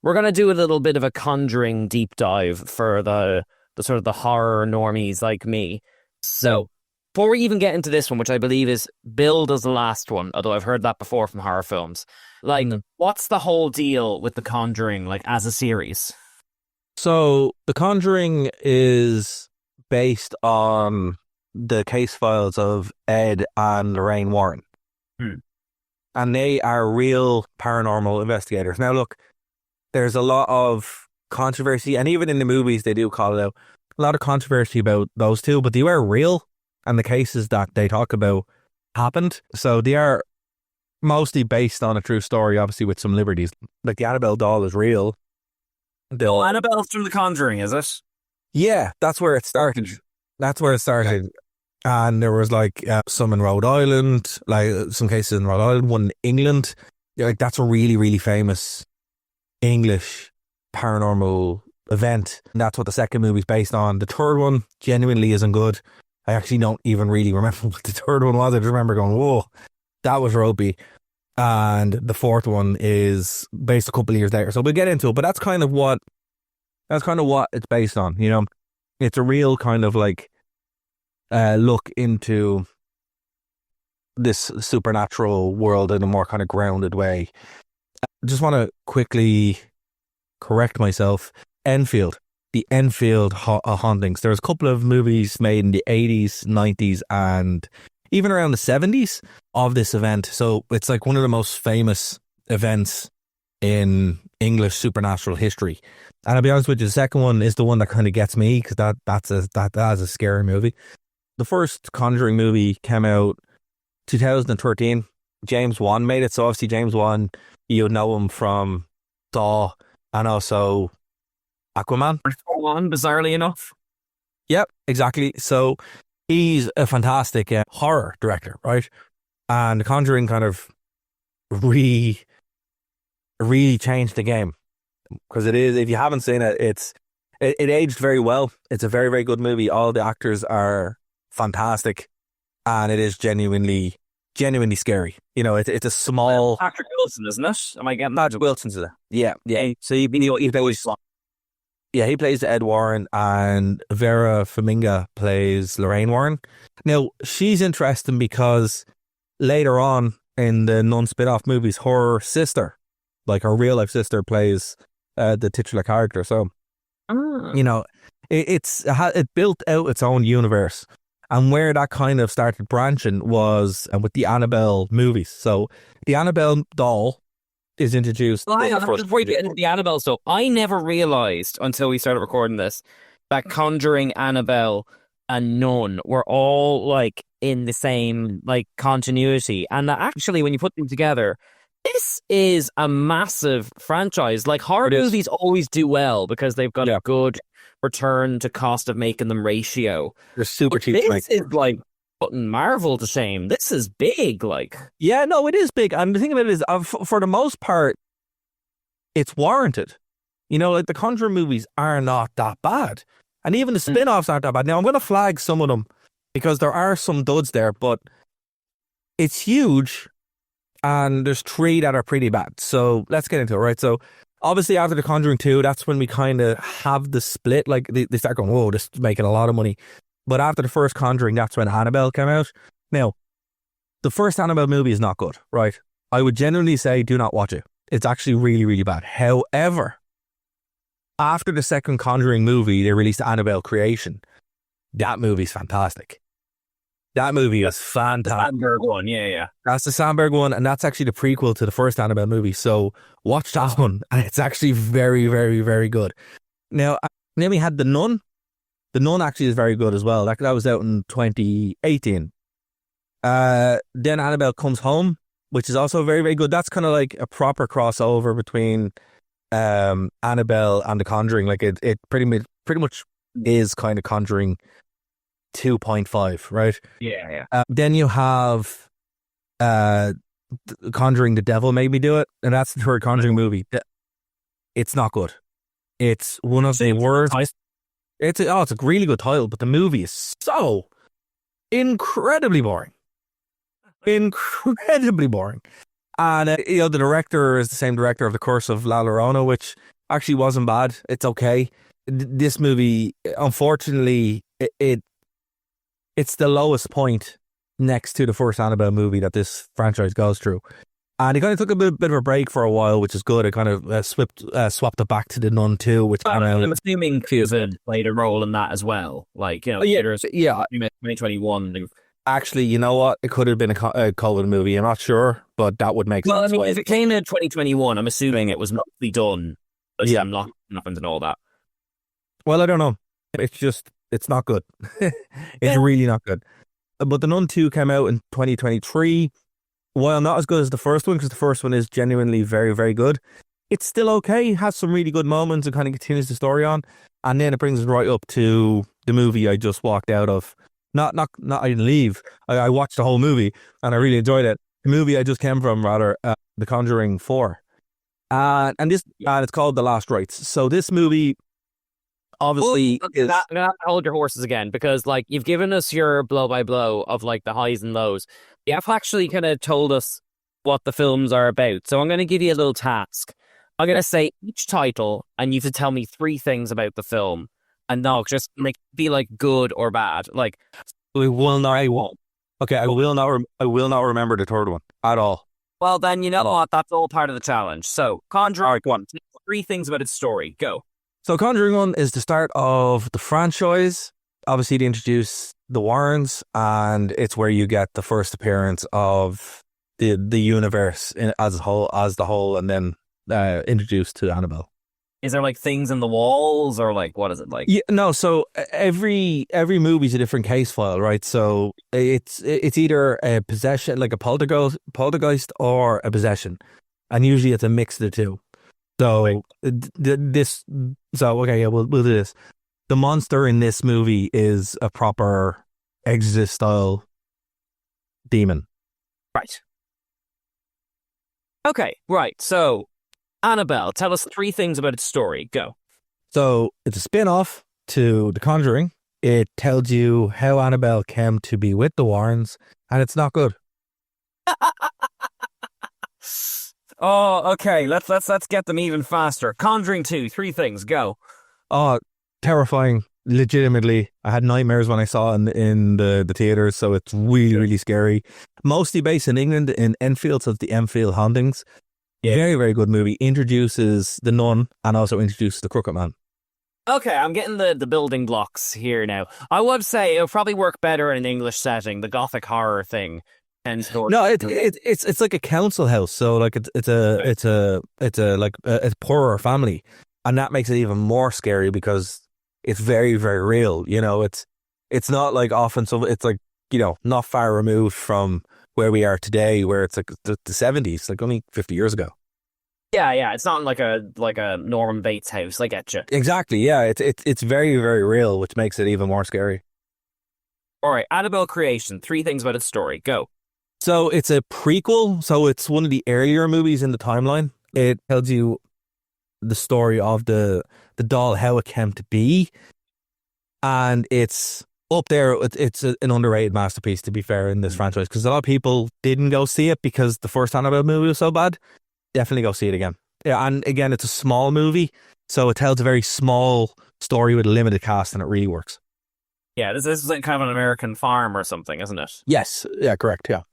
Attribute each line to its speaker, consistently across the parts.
Speaker 1: we're gonna do a little bit of a Conjuring deep dive for the sort of the horror normies like me. So before we even get into this one, which I believe is billed as the last one, although I've heard that before from horror films, like, what's the whole deal with The Conjuring, like, as a series?
Speaker 2: So, The Conjuring is based on the case files of Ed and Lorraine Warren. And they are real paranormal investigators. Now, look, there's a lot of controversy, and even in the movies, they do call it out. A lot of controversy about those two, but they were real, and the cases that they talk about happened. So they are mostly based on a true story, obviously with some liberties. Like the Annabelle doll is real.
Speaker 1: Annabelle through The Conjuring, is it?
Speaker 2: Yeah, that's where it started. That's where it started. And there was like some in Rhode Island, like some cases in Rhode Island, one in England. Yeah, like that's a really, really famous English paranormal event. And that's what the second movie's based on. The third one genuinely isn't good. I actually don't even really remember what the third one was. I just remember going, whoa, that was ropey. And the fourth one is based a couple of years later. So we'll get into it, but that's kind of what it's based on, you know. It's a real kind of like look into this supernatural world in a more kind of grounded way. I just want to quickly correct myself. The Enfield hauntings. There's a couple of movies made in the 80s, 90s, and even around the 70s of this event. So it's like one of the most famous events in English supernatural history. And I'll be honest with you, the second one is the one that kind of gets me, because that's a scary movie. The first Conjuring movie came out 2013. James Wan made it. So obviously James Wan, you know him from Saw and also Aquaman.
Speaker 1: One, bizarrely enough.
Speaker 2: Yep, exactly. So he's a fantastic horror director, right? And The Conjuring kind of really changed the game, because it is, if you haven't seen it, it aged very well. It's a very, very good movie. All the actors are fantastic, and it is genuinely scary. You know, it's a small
Speaker 1: Patrick Wilson, isn't it? Am I getting
Speaker 2: Patrick Wilson's there? Yeah. So he plays. Yeah, he plays Ed Warren, and Vera Farmiga plays Lorraine Warren. Now, she's interesting because later on in the nun spin-off movies, her sister, like her real life sister, plays the titular character. So, you know, it built out its own universe. And where that kind of started branching was with the Annabelle movies. So the Annabelle doll is introduced.
Speaker 1: Before you get into the Annabelle stuff, I never realised until we started recording this that Conjuring, Annabelle, and Nun were all like in the same like continuity, and that actually, when you put them together, this is a massive franchise. Like horror movies always do well because they've got a good return to cost of making them ratio.
Speaker 2: They're super cheap.
Speaker 1: This is like putting Marvel to shame. This is big, like.
Speaker 2: Yeah, no, it is big. And the thing about it is, for the most part, it's warranted. You know, like the Conjuring movies are not that bad. And even the spin-offs aren't that bad. Now, I'm going to flag some of them because there are some duds there, but it's huge. And there's 3 that are pretty bad. So let's get into it, right? So obviously after The Conjuring 2, that's when we kind of have the split. Like they start going, whoa, this is making a lot of money. But after the first Conjuring, that's when Annabelle came out. Now, the first Annabelle movie is not good, right? I would genuinely say do not watch it. It's actually really, really bad. However, after the second Conjuring movie, they released Annabelle Creation. That movie's fantastic. That movie is fantastic.
Speaker 1: The Sandberg one, yeah.
Speaker 2: That's the Sandberg one, and that's actually the prequel to the first Annabelle movie. So watch that one, and it's actually very, very, very good. Now, then we had The Nun. The Nun actually is very good as well. That was out in 2018. Then Annabelle Comes Home, which is also very, very good. That's kind of like a proper crossover between Annabelle and The Conjuring. Like it pretty much is kind of Conjuring 2.5, right?
Speaker 1: Yeah.
Speaker 2: Then you have Conjuring The Devil Made Me Do It, and that's the third Conjuring movie. It's not good. It's one of the worst. It's a really good title, but the movie is so incredibly boring. And the director is the same director of The Curse of La Llorona, which actually wasn't bad. It's okay. This movie, unfortunately, it's the lowest point next to the first Annabelle movie that this franchise goes through. And it kind of took a bit of a break for a while, which is good. It kind of swapped it back to The Nun 2, which came out.
Speaker 1: I'm assuming COVID played a role in that as well. Like, theaters, 2021.
Speaker 2: Actually, you know what? It could have been a COVID movie. I'm not sure, but that would make sense.
Speaker 1: Well, I mean, if it came in 2021, I'm assuming it was mostly done. I'm not nothing and all that.
Speaker 2: Well, I don't know. It's not good. It's really not good. But The Nun 2 came out in 2023. While not as good as the first one, because the first one is genuinely very, very good, it's still okay. It has some really good moments and kind of continues the story on. And then it brings us right up to the movie I just walked out of. Not I didn't leave. I watched the whole movie and I really enjoyed it. The movie I just came from, rather, The Conjuring 4. And it's called The Last Rites. So this movie obviously is...
Speaker 1: I'm gonna have to hold your horses again, because like you've given us your blow by blow of like the highs and lows. You have actually kind of told us what the films are about. So I'm going to give you a little task. I'm going to say each title and you have to tell me 3 things about the film. And no, just like be like good or bad. Like
Speaker 2: I won't. Okay, I will not remember the third one at all.
Speaker 1: Well, then you know what? That's all part of the challenge. So Conjuring, all right, go on. 3 things about its story. Go.
Speaker 2: So Conjuring 1 is the start of the franchise. Obviously, they introduce the Warrens, and it's where you get the first appearance of the universe as the whole, and then introduced to Annabelle.
Speaker 1: Is there like things in the walls, or like what is it like?
Speaker 2: Yeah, no. So every movie's a different case file, right? So it's either a possession, like a poltergeist, or a possession, and usually it's a mix of the two. So we'll do this. The monster in this movie is a proper Exorcist style demon.
Speaker 1: Right. Okay, right. So Annabelle, tell us 3 things about its story. Go.
Speaker 2: So it's a spin-off to The Conjuring. It tells you how Annabelle came to be with the Warrens, and it's not good.
Speaker 1: Oh, okay. Let's get them even faster. Conjuring 2, 3 things. Go.
Speaker 2: Oh, terrifying. Legitimately, I had nightmares when I saw it in the theaters, so it's really, really scary. Mostly based in England, in Enfield, so it's the Enfield hauntings. Yeah. Very, very good movie. Introduces the nun and also introduces the Crooked Man.
Speaker 1: Okay, I'm getting the building blocks here now. I would say it'll probably work better in an English setting, the gothic horror thing.
Speaker 2: No, it's like a council house, so like it's a poorer family, and that makes it even more scary because it's very, very real. You know, it's not like often, so it's like, you know, not far removed from where we are today, where it's like the 70s, like only 50 years ago.
Speaker 1: Yeah, it's not like a Norman Bates house. I get you.
Speaker 2: Exactly. Yeah, it's very, very real, which makes it even more scary.
Speaker 1: All right, Annabelle creation. 3 things about its story. Go.
Speaker 2: So it's a prequel. So it's one of the earlier movies in the timeline. It tells you the story of the doll, how it came to be, and it's up there. It's an underrated masterpiece, to be fair, in this franchise, because a lot of people didn't go see it because the first Annabelle movie was so bad. Definitely go see it again. Yeah, and again, it's a small movie, so it tells a very small story with a limited cast, and it really works.
Speaker 1: Yeah, this is like kind of an American farm or something, isn't it?
Speaker 2: Yes. Yeah, correct. Yeah.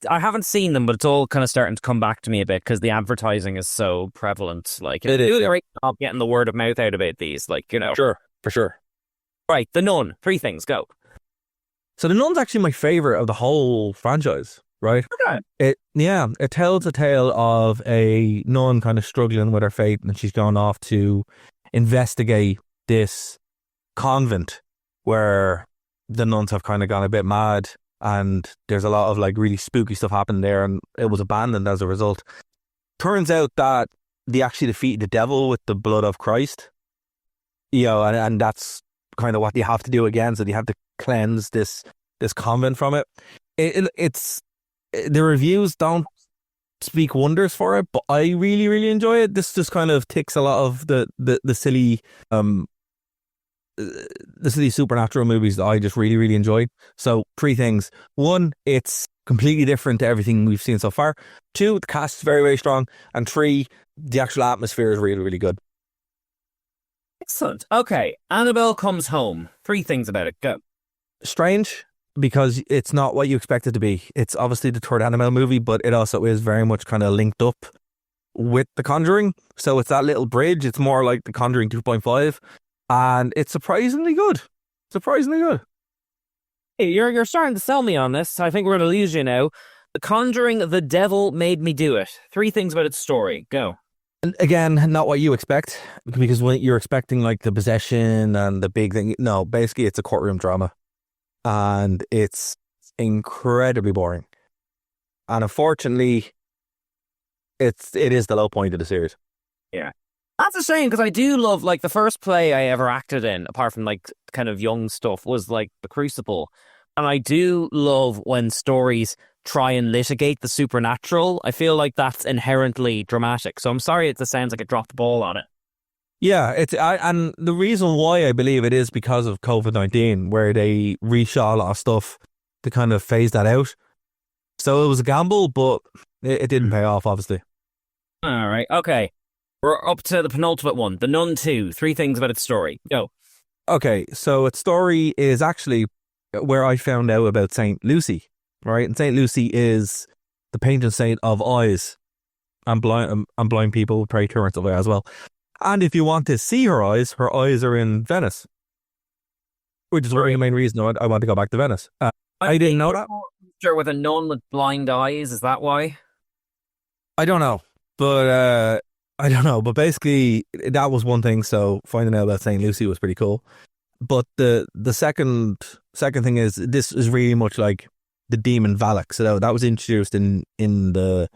Speaker 1: I haven't seen them, but it's all kind of starting to come back to me a bit because the advertising is so prevalent. Like, it is a great job getting the word of mouth out about these. Like, you know,
Speaker 2: sure, for sure.
Speaker 1: Right, The Nun. 3 things. Go.
Speaker 2: So The Nun's actually my favorite of the whole franchise. Right.
Speaker 1: Okay.
Speaker 2: It tells a tale of a nun kind of struggling with her fate, and she's gone off to investigate this convent where the nuns have kind of gone a bit mad. And there's a lot of like really spooky stuff happening there, and it was abandoned as a result. Turns out that they actually defeated the devil with the blood of Christ. You know, and that's kind of what they have to do again. So they have to cleanse this convent from it. It's the reviews don't speak wonders for it, but I really, really enjoy it. This just kind of ticks a lot of the silly supernatural movies that I just really, really enjoyed. So 3 things. 1, it's completely different to everything we've seen so far. 2, the cast is very, very strong. And 3, the actual atmosphere is really, really good.
Speaker 1: Excellent. Okay, Annabelle Comes Home. 3 things about it. Go.
Speaker 2: Strange, because it's not what you expect it to be. It's obviously the third Annabelle movie, but it also is very much kind of linked up with The Conjuring. So it's that little bridge. It's more like The Conjuring 2.5. And it's surprisingly good. Surprisingly good.
Speaker 1: Hey, you're starting to sell me on this. I think we're going to lose you now. The Conjuring, The Devil Made Me Do It. 3 things about its story. Go.
Speaker 2: And again, not what you expect, because when you're expecting like the possession and the big thing, no, basically it's a courtroom drama, and it's incredibly boring. And unfortunately, it is the low point of the series.
Speaker 1: Yeah. That's a shame, because I do love, like, the first play I ever acted in, apart from, like, kind of young stuff, was, like, The Crucible. And I do love when stories try and litigate the supernatural. I feel like that's inherently dramatic. So I'm sorry it sounds like it dropped the ball on it.
Speaker 2: Yeah, and the reason why I believe it is because of COVID-19, where they reshot a lot of stuff to kind of phase that out. So it was a gamble, but it didn't pay off, obviously.
Speaker 1: All right, okay. We're up to the penultimate one, The Nun 2. 3 things about its story. Go.
Speaker 2: Okay, so its story is actually where I found out about Saint Lucy, right? And Saint Lucy is the patron saint of eyes, and blind people pray to her and stuff like that as well. And if you want to see her eyes are in Venice, which is the main reason I want to go back to Venice. I didn't know that.
Speaker 1: Sure, with a nun with blind eyes, is that why?
Speaker 2: I don't know, but basically that was one thing. So finding out about Saint Lucy was pretty cool. But the second thing is, this is really much like the demon Valak. So that was introduced in the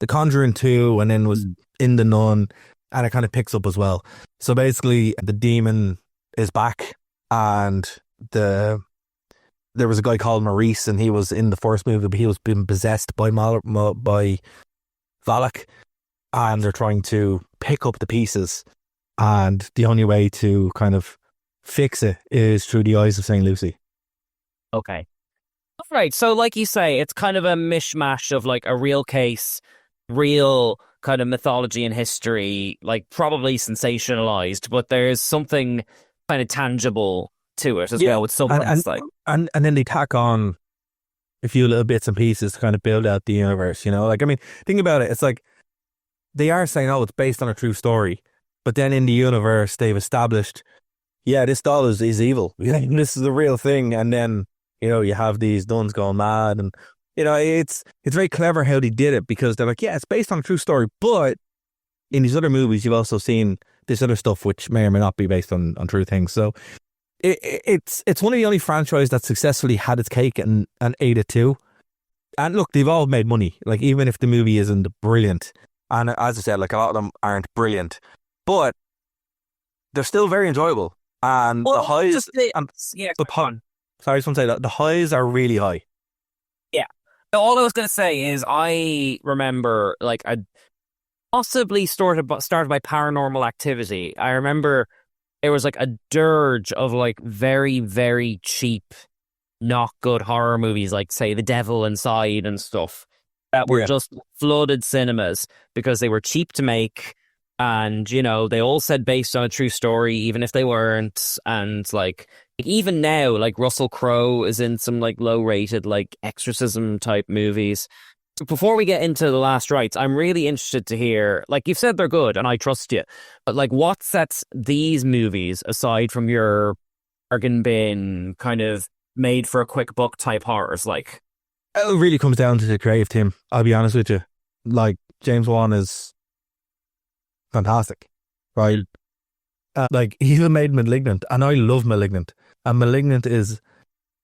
Speaker 2: Conjuring 2, and then was in the Nun, and it kind of picks up as well. So basically, the demon is back, and there was a guy called Maurice, and he was in the first movie, but he was being possessed by Valak, and they're trying to pick up the pieces, and the only way to kind of fix it is through the eyes of St. Lucy.
Speaker 1: Okay. All right, so like you say, it's kind of a mishmash of like a real case, real kind of mythology and history, like probably sensationalized, but there's something kind of tangible to it as well with some
Speaker 2: and then they tack on a few little bits and pieces to kind of build out the universe, you know? Like, I mean, think about it. It's like they are saying, oh, it's based on a true story, but then in the universe they've established, yeah, this doll is evil. This is the real thing. And then, you know, you have these nuns going mad, and you know, it's very clever how they did it, because they're like, yeah, it's based on a true story, but in these other movies you've also seen this other stuff which may or may not be based on true things. So it's one of the only franchise that successfully had its cake and ate it too. And look, they've all made money, like even if the movie isn't brilliant, and as I said, like a lot of them aren't brilliant, but they're still very enjoyable. And the highs, sorry, I just want to say that the highs are really high.
Speaker 1: Yeah. All I was going to say is I remember, like, I possibly started by Paranormal Activity. I remember there was like a dirge of like very, very cheap, not good horror movies, like say The Devil Inside and stuff, that were just flooded cinemas because they were cheap to make. And, you know, they all said based on a true story, even if they weren't. And, like, even now, like, Russell Crowe is in some, like, low-rated, like, exorcism-type movies. So before we get into The Last Rites, I'm really interested to hear, like, you've said they're good, and I trust you, but, like, what sets these movies, aside from your bargain bin, kind of made for a quick buck type horrors, like?
Speaker 2: It really comes down to the creative team, I'll be honest with you. Like, James Wan is fantastic, right? Like, he even made Malignant, and I love Malignant, and Malignant is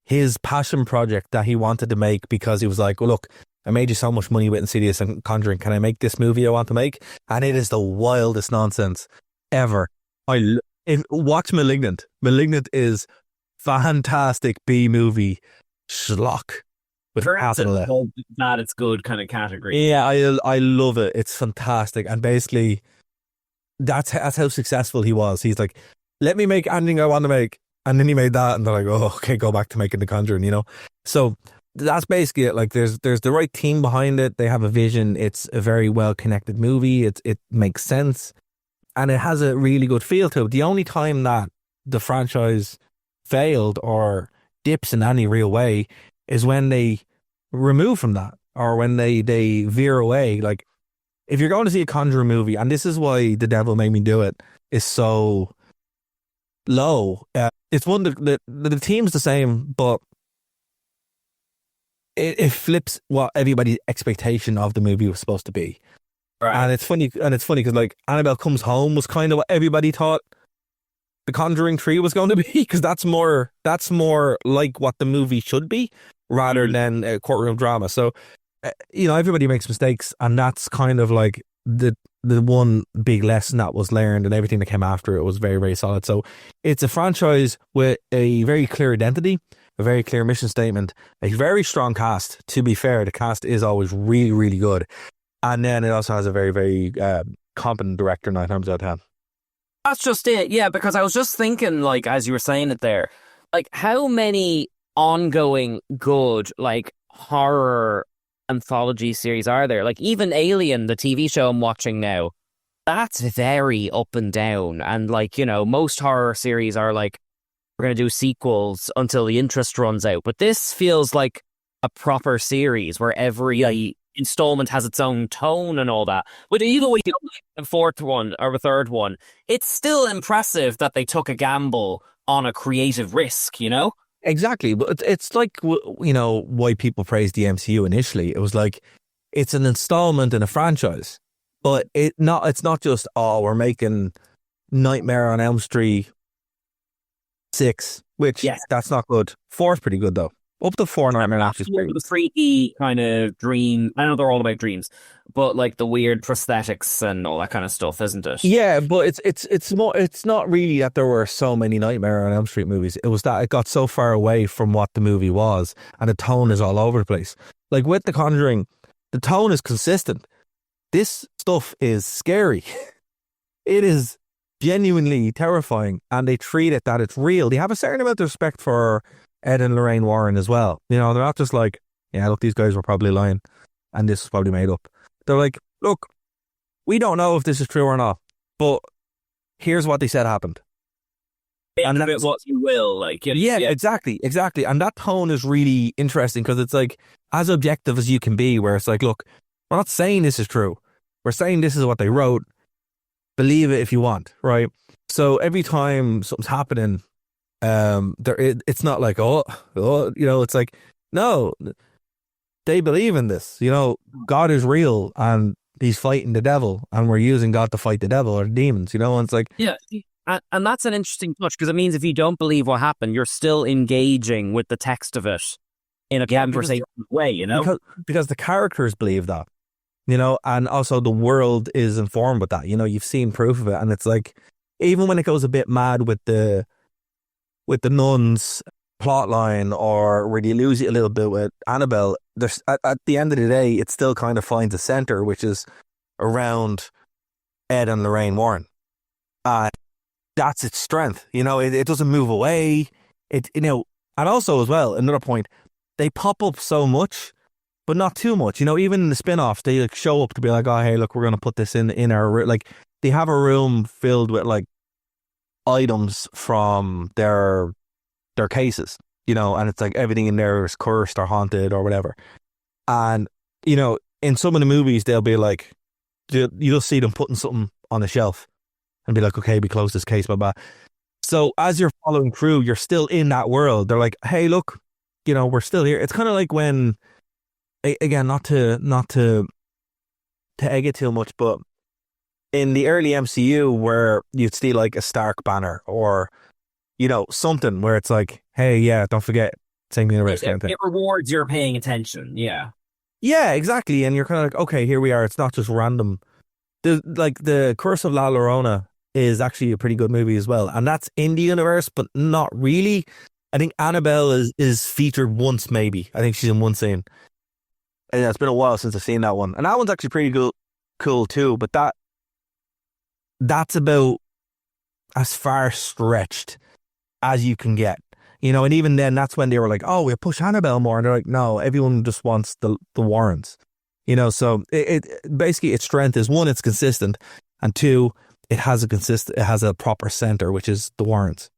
Speaker 2: his passion project that he wanted to make, because he was like, well, look, I made you so much money with Insidious and Conjuring, can I make this movie I want to make? And it is the wildest nonsense ever. Watch Malignant. Malignant is fantastic B-movie schlock with capital F.
Speaker 1: That it's good kind of category.
Speaker 2: Yeah, I love it. It's fantastic, and basically that's how successful he was. He's like, let me make anything I want to make. And then he made that, and they're like, oh, okay, go back to making The Conjuring, you know? So that's basically it. Like there's the right team behind it. They have a vision. It's a very well connected movie. It makes sense, and it has a really good feel to it. The only time that the franchise failed or dips in any real way is when they remove from that, or when they veer away. Like if you're going to see a Conjuring movie, and this is why The Devil Made Me Do It is so low. It's one that the team's the same, but it flips what everybody's expectation of the movie was supposed to be.
Speaker 1: Right.
Speaker 2: And it's funny because like Annabelle Comes Home was kind of what everybody thought The Conjuring 3 was going to be, because that's more like what the movie should be rather than a courtroom drama. So everybody makes mistakes, and that's kind of like the one big lesson that was learned, and everything that came after it was very, very solid. So it's a franchise with a very clear identity, a very clear mission statement, a very strong cast. To be fair, the cast is always really, really good. And then it also has a very, very competent director, 9 times out of 10.
Speaker 1: That's just it, yeah, because I was just thinking, like, as you were saying it there, like, how many ongoing good, like, horror anthology series are there? Like, even Alien, the TV show I'm watching now, that's very up and down. And, like, most horror series are like, we're going to do sequels until the interest runs out. But this feels like a proper series where every installment has its own tone and all that. But even when you get a fourth one or a third one, it's still impressive that they took a gamble on a creative risk,
Speaker 2: Exactly. But it's like, why people praised the MCU initially. It was like, it's an installment in a franchise. But it's not just, we're making Nightmare on Elm Street 6, which that's not good. 4's pretty good though. Up to 4 Nightmare on Elm Street.
Speaker 1: The freaky kind of dream. I know they're all about dreams, but like the weird prosthetics and all that kind of stuff, isn't it?
Speaker 2: Yeah, but it's more. It's not really that there were so many Nightmare on Elm Street movies. It was that it got so far away from what the movie was, and the tone is all over the place. Like with The Conjuring, the tone is consistent. This stuff is scary. It is genuinely terrifying, and they treat it that it's real. They have a certain amount of respect for Ed and Lorraine Warren as well. They're not just like, yeah, look, these guys were probably lying and this was probably made up. They're like, look, we don't know if this is true or not, but here's what they said happened.
Speaker 1: And that's what you will, like.
Speaker 2: Yeah, exactly. And that tone is really interesting because it's like as objective as you can be, where it's like, look, we're not saying this is true. We're saying this is what they wrote. Believe it if you want, right? So every time something's happening, it's not like it's like, no, they believe in this. God is real and he's fighting the devil, and we're using God to fight the devil or the demons. And it's like,
Speaker 1: yeah, and that's an interesting touch, because it means if you don't believe what happened, you're still engaging with the text of it in a conversational way.
Speaker 2: Because the characters believe that. And also the world is informed with that. You've seen proof of it, and it's like, even when it goes a bit mad with the nuns plot line, or where you lose it a little bit with Annabelle, there's at the end of the day, it still kind of finds a center, which is around Ed and Lorraine Warren. That's its strength. It doesn't move away. And also as well, another point, they pop up so much, but not too much. Even in the spin-offs, they like show up to be like, oh, hey, look, we're going to put this in our, like, they have a room filled with like items from their cases, and it's like everything in there is cursed or haunted or whatever. And in some of the movies, they'll be like, you'll see them putting something on a shelf and be like, okay, we close this case, blah blah. So as you're following through, you're still in that world. They're like, hey, look, we're still here. It's kind of like when, again, not to egg it too much, but in the early MCU, where you'd see like a Stark banner or, something where it's like, hey, yeah, don't forget, same universe kind of thing.
Speaker 1: It rewards your paying attention, yeah.
Speaker 2: Yeah, exactly. And you're kind of like, okay, here we are. It's not just random. The Curse of La Llorona is actually a pretty good movie as well. And that's in the universe, but not really. I think Annabelle is featured once, maybe. I think she's in one scene. And it's been a while since I've seen that one. And that one's actually pretty cool too. But that's about as far stretched as you can get. You know, and even then, that's when they were like, "Oh, we'll push Annabelle more," and they're like, "No, everyone just wants the Warrens." You know, so basically its strength is, one, it's consistent, and two, it has a proper center, which is the Warrens.